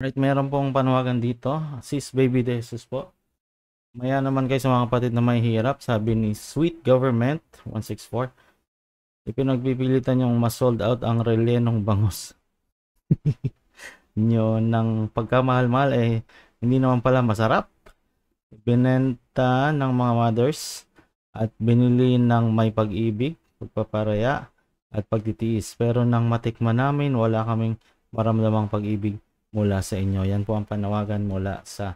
Right, meron pong panawagan dito. Sis Baby De Jesus po. Maya naman kayo sa mga kapatid na may hirap, sabi ni Sweet Government 164. Ipinagpipilitan yung ma-sold out ang relenong bangus nyo ng pagkamahal-mahal hindi naman pala masarap. Binenta ng mga mothers at binili ng may pag-ibig, pagpaparaya at pagtitiis. Pero nang matikman namin, wala kaming maramdamang pag-ibig mula sa inyo. Yan po ang panawagan mula sa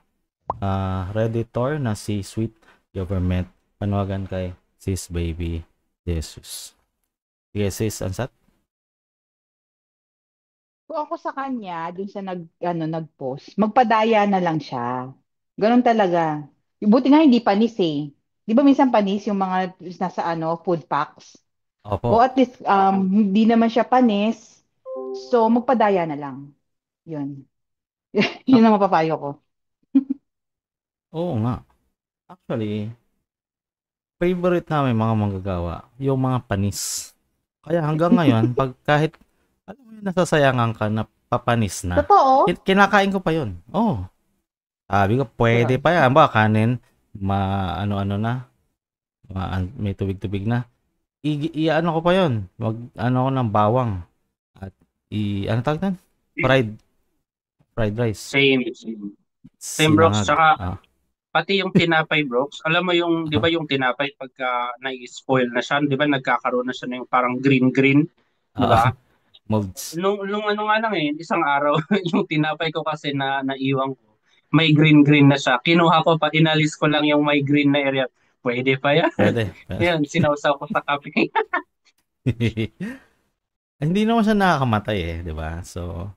Redditor na si Sweet Government. Panawagan kay Sis Baby Jesus. Sige, Sis Ansat. Kung ako sa kanya, dun sa nag-post, magpadaya na lang siya. Ganun talaga. Buti nga hindi panis eh. Di ba minsan panis yung mga nasa food packs? O Opo. at least hindi naman siya panis. So magpadaya na lang. Yun. Ah, Yun ang mapapayo ko. oo nga. Actually, favorite namin mga manggagawa, yung mga panis. Kaya hanggang ngayon, pag kahit, alam mo yun, nasasayangan ka na papanis na, Totoo? kinakain ko pa yun. Oh, sabi ko, pwede Grabe. pa yan. Ba, kanin, ano-ano na, may tubig-tubig na. Ano ko pa yun. Ano ko ng bawang. At ano tawag doon? Fried, fried rice. Same, same. Same, Brox. Sinangag. Tsaka pati yung tinapay, Brox. Alam mo yung, di Ah, ba yung tinapay pagka nai-spoil na siya, di ba nagkakaroon na siya ng yung parang green-green, di ah, ba? molds. Nung ano nga lang isang araw, yung tinapay ko kasi na naiwan ko, may green-green na siya. Kinuha ko pa, inalis ko lang yung may green na area. Pwede pa yan. Pwede. Yan, sinawsaw ko sa kape. Hindi naman siya nakakamatay di ba? So,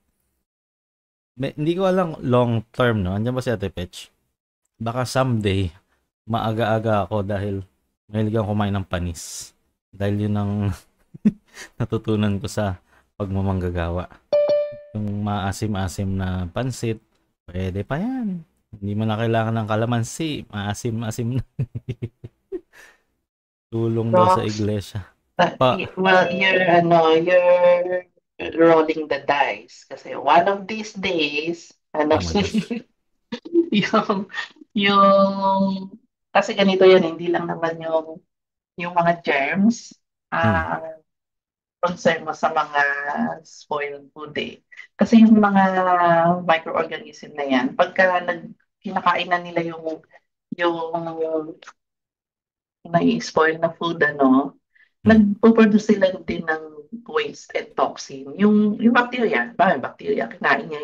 hindi ko alam long term, no? Andiyan ba si Ate Petch? Baka someday, maaga-aga ako dahil mahilig akong kumain ng panis. Dahil yun ang natutunan ko sa pagmamanggagawa. Yung maasim-asim na pansit, pwede pa yan. Hindi mo na kailangan ng kalamansi. Maasim-asim na. Tulong daw sa Rocks. iglesia. Pa, Well, you're rolling the dice. Kasi one of these days, oh my gosh. yung, yung, kasi ganito yan, hindi lang naman yung mga germs, Hmm. ang concern mo sa mga spoiled food eh. Kasi yung mga microorganism na yan, pagka kinakain na nila yung na-spoil na food, Hmm. nagpo-produce sila din ng waste and toxin. Yung bacteria, yung bacteria, kinain niya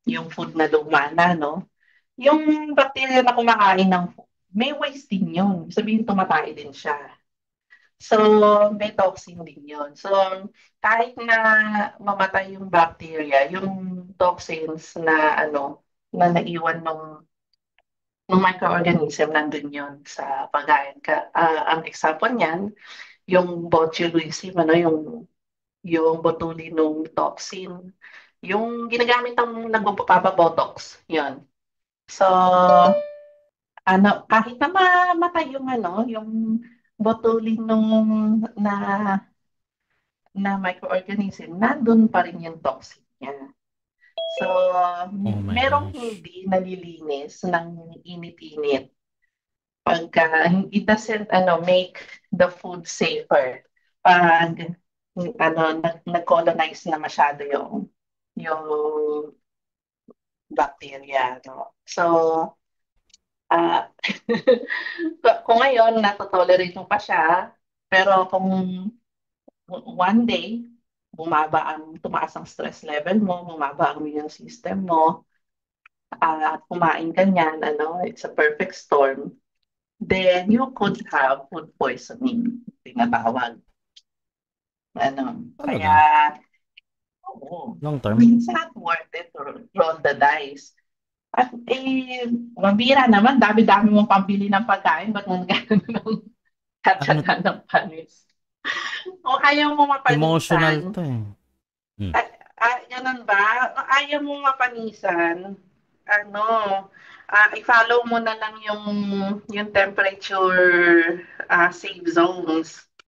yung food na luma na, no? Yung bacteria na kumakain ng food, may waste din yun. Sabihin, tumatay din siya. So, may toxin din yun. So, kahit na mamatay yung bacteria, yung toxins na na naiwan ng microorganism nandun yun sa pagkain ka. Ang example niyan, yung botulism, yung botulinum toxin, yung ginagamit ng nagpapabotox, yun. So, kahit na mamatay yung botulinum na microorganism, nandun pa rin yung toxin niya. So, Oh my merong gosh. hindi nalilinis ng init-init pagka it doesn't make the food safer pag nag-colonize na masyado yung bacteria, no? So, ah kung ngayon natotolerate mo pa siya, pero kung one day tumaas ang stress level mo, bumaba ang immune system mo, at kumain ka niyan, it's a perfect storm, then you could have food poisoning, tinatawag. Kaya, Talaga. oo, Long term. it's not worth it to roll the dice. At mabira naman, dami-dami mong pambili ng pagkain, ba't nang gano'n ng Ano, katsaga ng panis? O ayaw mo emotional mapanisan, to Hmm. ganun ba? O ayaw mo mapanisan, ano, i-follow mo na lang yung temperature safe zones.